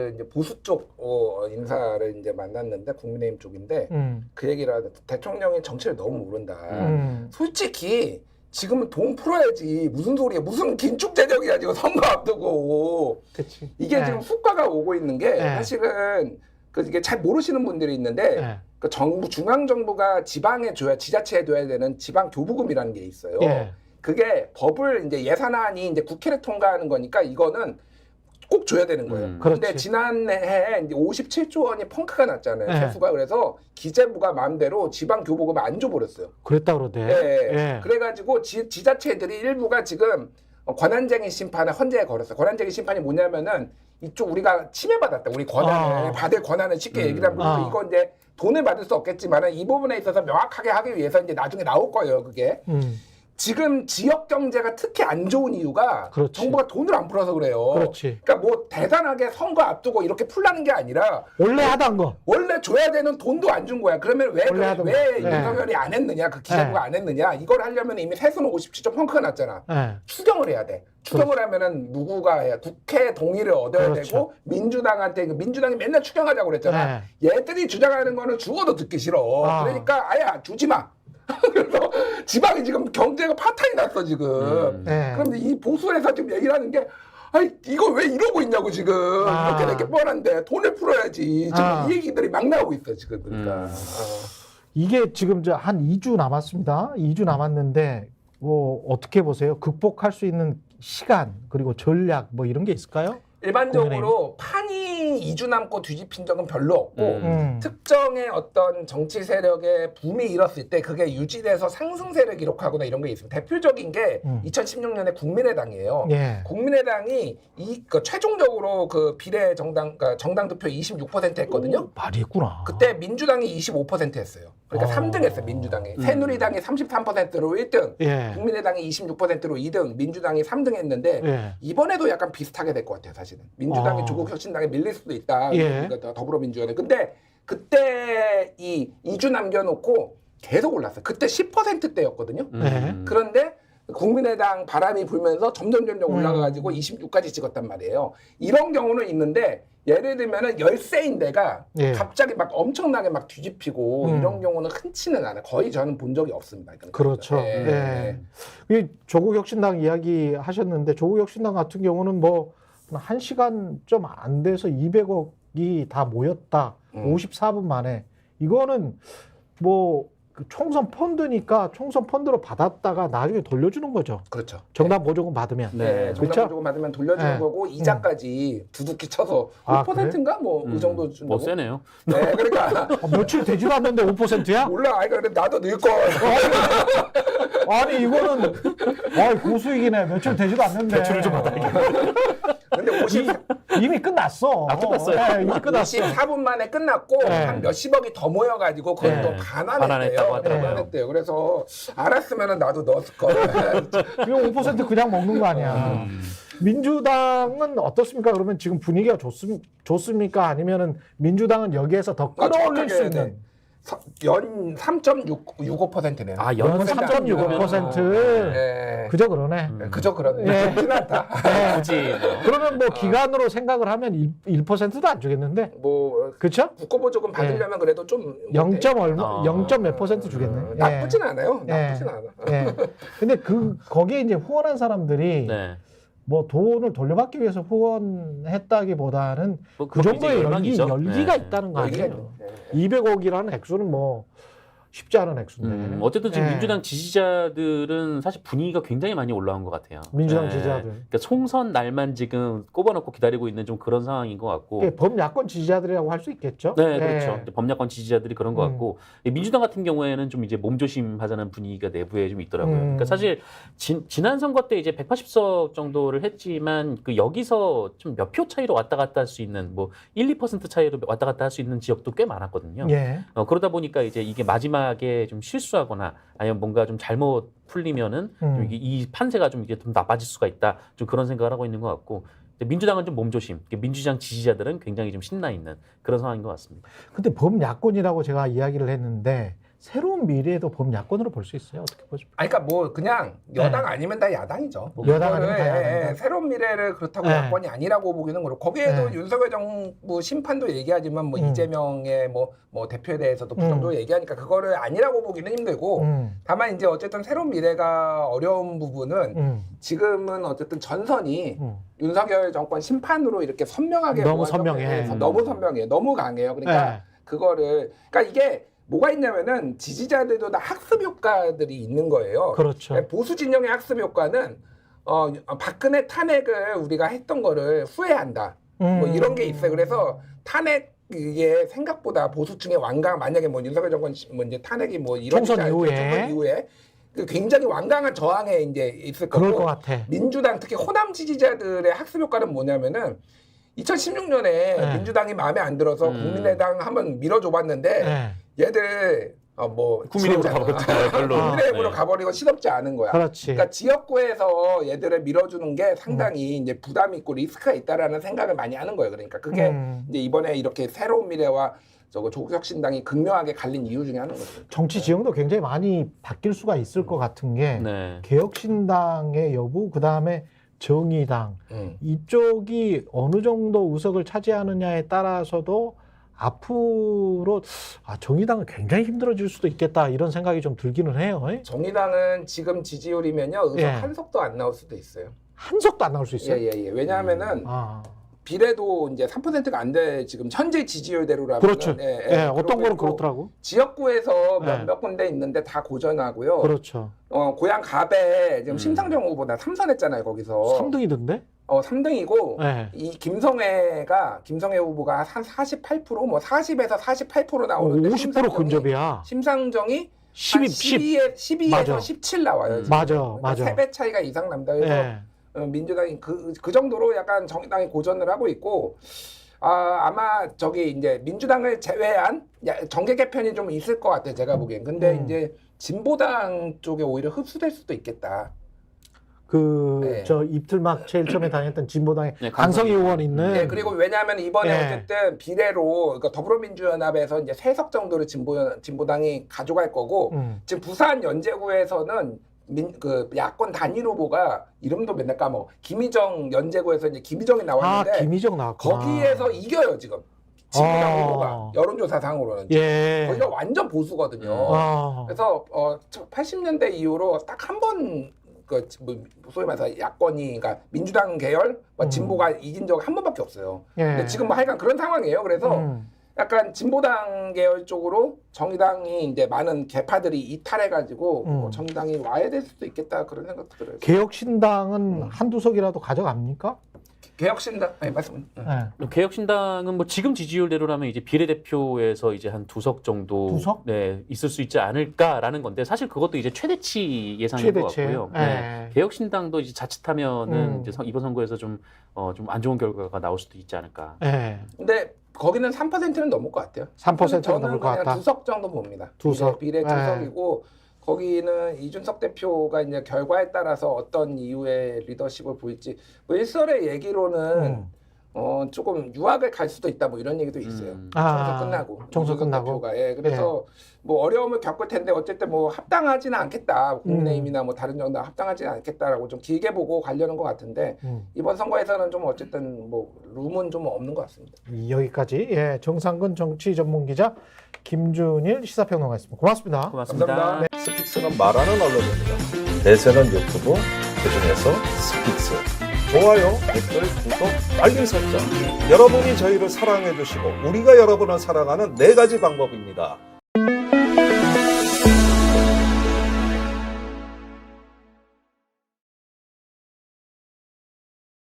그 이제 보수 쪽 인사를 이제 만났는데 국민의힘 쪽인데 그 얘기를 하는데 대통령이 정치를 너무 모른다. 솔직히 지금은 돈 풀어야지. 무슨 소리야? 무슨 긴축재정이야 지금 선거 앞두고. 그치. 이게 네. 지금 수가가 오고 있는 게 네. 사실은 그 이게 잘 모르시는 분들이 있는데 네. 그 정부 중앙 정부가 지방에 줘야 지자체에 줘야 되는 지방 교부금이라는 게 있어요. 예. 그게 법을 이제 예산안이 이제 국회를 통과하는 거니까 이거는 꼭 줘야 되는 거예요. 근데 그렇지. 지난해 이제 57조 원이 펑크가 났잖아요. 네. 세수가. 그래서 기재부가 마음대로 지방 교부금을 안 줘버렸어요. 그랬다 그러대. 예. 예. 그래가지고 지자체들이 일부가 지금 권한쟁의 심판을 헌재에 걸었어요. 권한쟁의 심판이 뭐냐면은 이쪽 우리가 침해받았다. 우리 권한을 받을 권한을 쉽게 얘기를 하면 이거 이제 돈을 받을 수 없겠지만은 이 부분에 있어서 명확하게 하기 위해서 이제 나중에 나올 거예요. 그게. 지금 지역 경제가 특히 안 좋은 이유가 그렇지. 정부가 돈을 안 풀어서 그래요. 그렇지. 그러니까 뭐 대단하게 선거 앞두고 이렇게 풀라는 게 아니라 원래 하던 거. 원래 줘야 되는 돈도 안 준 거야. 그러면 왜 네. 윤석열이 안 했느냐? 그 기재부가 안 했느냐? 이걸 하려면 이미 세수는 57조 펑크가 났잖아. 예. 추경을 해야 돼. 추경을 하면은 누구가 해야 국회 동의를 얻어야 그렇죠. 되고 민주당한테 민주당이 맨날 추경하자고 그랬잖아. 얘들이 주장하는 거는 죽어도 듣기 싫어. 그러니까 아야 주지 마. 그래서 지방이 지금 경제가 파탄이 났어 지금. 그런데 이 보수에서 지금 얘기를 하는 게 아니 이거 왜 이러고 있냐고 지금. 이렇게 뻔한데 돈을 풀어야지. 지금 이 얘기들이 막 나오고 있어 지금. 그러니까. 이게 지금 한 2주 남았습니다. 2주 남았는데 뭐 어떻게 보세요? 극복할 수 있는 시간 그리고 전략 뭐 이런 게 있을까요? 일반적으로 판이 2주 남고 뒤집힌 적은 별로 없고 특정의 어떤 정치 세력의 붐이 일었을 때 그게 유지돼서 상승세를 기록하거나 이런 게 있습니다. 대표적인 게 2016년에 국민의당이에요. 예. 국민의당이 최종적으로 그 비례 정당 득표 26% 했거든요. 많이 했구나. 그때 민주당이 25% 했어요. 그러니까 3등 했어요, 민주당이. 새누리당이 33%로 1등, 예. 국민의당이 26%로 2등, 민주당이 3등 했는데 예. 이번에도 약간 비슷하게 될 것 같아요, 사실은. 민주당이 조국혁신당에 밀릴 수도 있다. 예. 더불어민주연합. 근데 그때 이 2주 남겨놓고 계속 올랐어요. 그때 10%대였거든요. 예. 그런데 국민의당 바람이 불면서 점점 올라가가지고 26까지 찍었단 말이에요. 이런 경우는 있는데 예를 들면은 열세인 데가 예. 갑자기 막 엄청나게 막 뒤집히고 이런 경우는 흔치는 않아요. 거의 저는 본 적이 없습니다. 그렇죠. 예. 이 조국혁신당 이야기 하셨는데 조국혁신당 같은 경우는 뭐 1시간 좀 안 돼서 200억이 다 모였다. 54분 만에. 이거는 뭐 총선 펀드니까 총선 펀드로 받았다가 나중에 돌려주는 거죠. 그렇죠. 정당 보조금 받으면. 네, 정당 그렇죠? 보조금 받으면 돌려주는 거고 이자까지 두둑히 쳐서 5%인가 뭐 그 정도 준다고. 뭐 세네요. 네, 그러니까 며칠 되지도 않는데 5%야? 몰라. 아니 그래 나도 늘 걸. 아니 이거는 고수익이네. 며칠 되지도 않는데. 대출을 좀 받아야겠다. 근데 이미 끝났어. 끝났어요. 이미 끝났어. 54분 만에 끝났고 한 몇십억이 더 모여가지고 그건 또 반환했다고 하더라고요. 반환했대요. 그래서 알았으면 나도 넣었을 걸. 이거 5% 그냥 먹는 거 아니야. 민주당은 어떻습니까? 그러면 지금 분위기가 좋습니까? 아니면은 민주당은 여기에서 더 끌어올릴 수 있는 연 3.65%네요. 연 3.65%. 네. 그저 그러네. 그저 그러네. 그렇진 않다. 굳이 그러면 뭐 기간으로 생각을 하면 1%도 안 주겠는데? 뭐 그렇죠? 국고보조금 받으려면 그래도 좀 0. 얼마 0. 몇 % 주겠네. 나쁘진 않아요. 나쁘진 않아. 근데 거기에 이제 후원한 사람들이 뭐 돈을 돌려받기 위해서 후원했다기보다는 뭐 그 정도의 열망이죠. 열기가 있다는 거 아니에요. 네. 200억이라는 액수는 뭐 쉽지 않은 액수인데. 어쨌든 지금 민주당 지지자들은 사실 분위기가 굉장히 많이 올라온 것 같아요. 민주당 지지자들. 그러니까 총선 날만 지금 꼽아놓고 기다리고 있는 좀 그런 상황인 것 같고. 범야권 지지자들이라고 할 수 있겠죠. 네, 그렇죠. 범야권 지지자들이 그런 것 같고 민주당 같은 경우에는 좀 이제 몸조심하자는 분위기가 내부에 좀 있더라고요. 그러니까 사실 지난 선거 때 이제 180석 정도를 했지만 그 여기서 좀 몇 표 차이로 왔다 갔다 할 수 있는 뭐 1, 2% 차이로 왔다 갔다 할 수 있는 지역도 꽤 많았거든요. 그러다 보니까 이제 이게 마지막에 좀 실수하거나 아니면 뭔가 좀 잘못 풀리면은 좀 이 판세가 좀 이게 좀 나빠질 수가 있다. 좀 그런 생각을 하고 있는 것 같고. 민주당은 좀 몸조심. 민주당 지지자들은 굉장히 좀 신나 있는 그런 상황인 것 같습니다. 근데 범야권이라고 제가 이야기를 했는데 새로운 미래에도 봄 야권으로 볼 수 있어요. 어떻게 보죠? 아니, 그러니까 뭐 그냥 여당 아니면 다 야당이죠. 뭐 여당 그거를, 아니면 다 야당이다. 새로운 미래를 그렇다고 네. 야권이 아니라고 보기는 그렇고 거기에도 네. 윤석열 정부 심판도 얘기하지만 뭐 이재명의 뭐 대표에 대해서도 부정적으로 얘기하니까 그거를 아니라고 보기는 힘들고 다만 이제 어쨌든 새로운 미래가 어려운 부분은 지금은 어쨌든 전선이 윤석열 정권 심판으로 이렇게 선명하게 너무 모아져- 선명해. 너무 선명해. 너무 강해요. 그러니까 네. 그거를 그러니까 이게 뭐가 있냐면은 지지자들도 다 학습 효과들이 있는 거예요. 그렇죠. 보수 진영의 학습 효과는 박근혜 탄핵을 우리가 했던 거를 후회한다. 뭐 이런 게 있어요. 그래서 탄핵 이게 생각보다 보수층의 완강 만약에 뭐 윤석열 정권 뭐 이제 탄핵이 뭐 이런 총선 이후에 굉장히 완강한 저항에 이제 있을 그럴 거고 것 같아. 민주당 특히 호남 지지자들의 학습 효과는 뭐냐면은 2016년에 네. 민주당이 마음에 안 들어서 국민의당 한번 밀어줘봤는데 네. 얘들 뭐 국민의힘으로 가버렸잖아요. 별로. 국민의힘으로 네. 가버리고 시덥지 않은 거야. 그렇지. 그러니까 지역구에서 얘들을 밀어주는 게 상당히 이제 부담 있고 리스크가 있다라는 생각을 많이 하는 거예요. 그러니까 그게 이제 이번에 이렇게 새로운 미래와 저거 조국혁신당이 극명하게 갈린 이유 중에 하나인 거죠. 정치 지형도 굉장히 많이 바뀔 수가 있을 것 같은 게 네. 개혁신당의 여부, 그 다음에 정의당 이쪽이 어느 정도 의석을 차지하느냐에 따라서도 앞으로 정의당은 굉장히 힘들어질 수도 있겠다 이런 생각이 좀 들기는 해요. 정의당은 지금 지지율이면요 의석 예. 한 석도 안 나올 수도 있어요. 한 석도 안 나올 수 있어요. 예. 왜냐하면은 아, 비례도 이제 3%가 안 돼 지금 현재 지지율대로라면 그렇죠. 예, 어떤 거는 그렇더라고. 지역구에서 예. 몇 군데 있는데 다 고전하고요. 그렇죠. 고향 갑에 지금 심상정 후보다 3선했잖아요 거기서. 3등이던데? 3등이고 예. 이 김성애 후보가 한 48%, 뭐 40에서 48% 나오는데 50% 근접이야. 심상정이 12에서 맞아. 17 나와요. 지금. 맞아, 그러니까 맞아. 3배 차이가 이상 납니다. 그래서 예. 민주당이 그 정도로 약간 정의당이 고전을 하고 있고 아마 저기 이제 민주당을 제외한 정계 개편이 좀 있을 것 같아요. 제가 보기엔. 근데 이제 진보당 쪽에 오히려 흡수될 수도 있겠다. 네. 저 입틀막 제일 처음에 다녔던 진보당의 네, 강성희 의원 있는. 네, 그리고 왜냐하면 이번에 예. 어쨌든 비례로 그러니까 더불어민주연합에서 이제 3석 정도를 진보당이 가져갈 거고 지금 부산 연제구에서는 그 야권 단일 후보가 이름도 맨날 까먹어. 김희정 연제구에서 이제 김희정이 나왔는데 김희정 나왔구나. 거기에서 이겨요 지금 진보당 후보가 여론조사상으로는 예. 거기가 완전 보수거든요. 그래서 80년대 이후로 딱 한 번 소위 말해서 야권이 그러니까 민주당 계열 진보가 이긴 적 한 번밖에 없어요. 예. 근데 지금 뭐 하여간 그런 상황이에요. 그래서 약간 진보당 계열 쪽으로 정의당이 이제 많은 개파들이 이탈해가지고 정의당이 와야 될 수도 있겠다 그런 생각도 들어요. 개혁신당은 한두 석이라도 가져갑니까? 개혁신당 아니 말씀. 네. 개혁신당은 뭐 지금 지지율대로라면 이제 비례대표에서 이제 한 2석 정도 두 석? 네, 있을 수 있지 않을까라는 건데 사실 그것도 이제 최대치 예상인 것 최대치예요? 같고요. 네. 개혁신당도 이제 자칫하면은 이제 이번 선거에서 좀 안 좋은 결과가 나올 수도 있지 않을까. 네. 근데 거기는 3%는 넘을 것 같아요. 3%는 넘을 것 같다. 2석 정도 봅니다. 두 석. 비례 네. 2석이고 거기는 이준석 대표가 이제 결과에 따라서 어떤 이유의 리더십을 보일지 뭐 일설의 얘기로는 조금 유학을 갈 수도 있다 뭐 이런 얘기도 있어요. 총선 끝나고. 총선 이준석 끝나고. 대표가. 예, 그래서 뭐 어려움을 겪을 텐데 어쨌든 뭐 합당하지는 않겠다. 국민의힘이나 뭐 다른 정당 합당하지는 않겠다라고 좀 길게 보고 가려는 것 같은데 이번 선거에서는 좀 어쨌든 뭐 룸은 좀 없는 것 같습니다. 여기까지 정상근 정치 전문 기자 김준일 시사평론가였습니다. 고맙습니다. 고맙습니다. 감사합니다. 네. 스픽스는 말하는 언론입니다. 대세는 유튜브, 그중에서 스픽스. 좋아요, 댓글, 구독, 알림 설정. 여러분이 저희를 사랑해 주시고 우리가 여러분을 사랑하는 4가지 방법입니다.